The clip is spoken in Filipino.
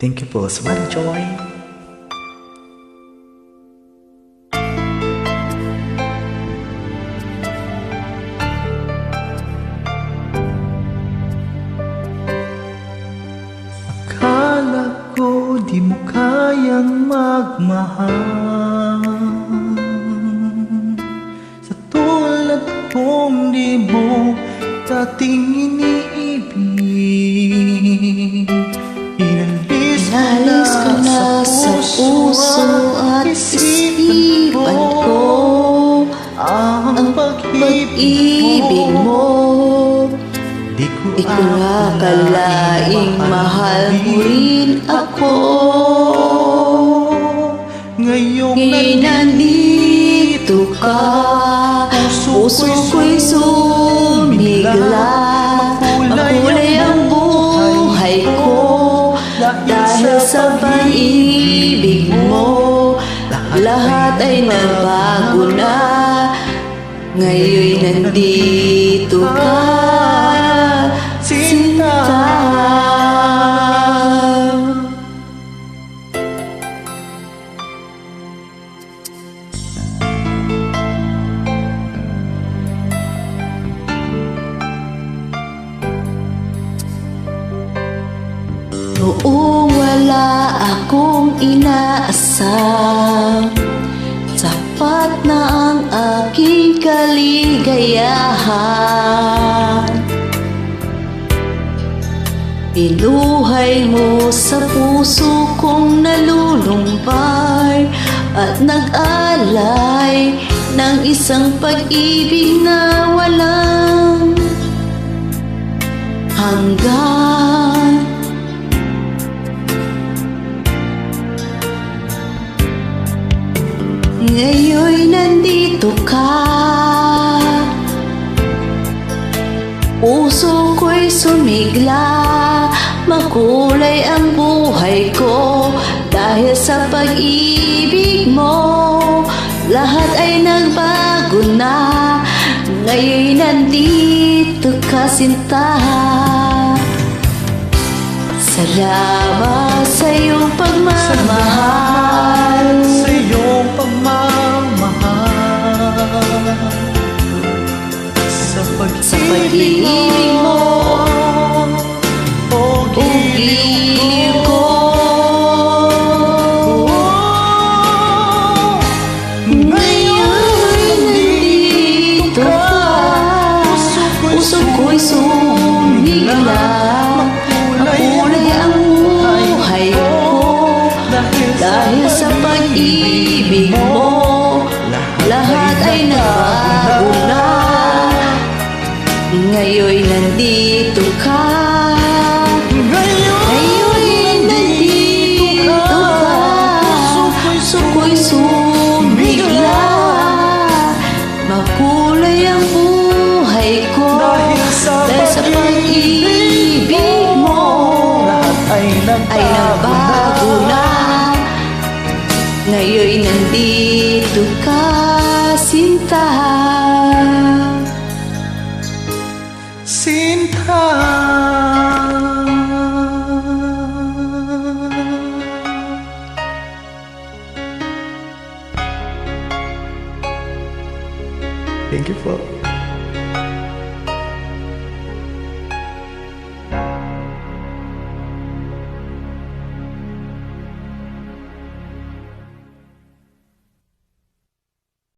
Thank you po sa Manang Joy. Akala ko di mo kayang magmahal, sa tulad kong di mo dating iniibig. Inalis ko na sa puso at isipan ko ang pag-ibig mo. Di ko akalaing mahal mo rin ako. Ngayong nandito ka, puso ko'y sumigla. Makulay ang buhay ko dahil sa pag-ibig mo. Lahat ay nagbago na, ngayon'y nandito ka, sinta. Noong wala akong inaasam, sapat na ang aking kaligayahan. Binuhay mo sa puso kong nalulumbay at nag-alay ng isang pag-ibig na walang hanggan. Ngayon'y nandito ka, puso ko'y sumigla. Makulay ang buhay ko dahil sa pag-ibig mo. Lahat ay nagbago na, ngayon'y nandito ka, sinta. Salamat sa iyong pagmamahal, sa iyong pagmamahal, sa pag-ibig mo, o giliw ko. Ngayon nandito ka, puso ko'y sumigla. Makulay ang buhay ko dahil sa pag-ibig mo. Lahat ay nagbago na, ngayon'y nandito ka. Ngayon'y nandito ka, puso ko'y sumigla. Makulay ang buhay ko dahil sa pag-ibig mo. Ay nagbago na, ngayon'y nandito ka, sinta. Sinta. Thank you po.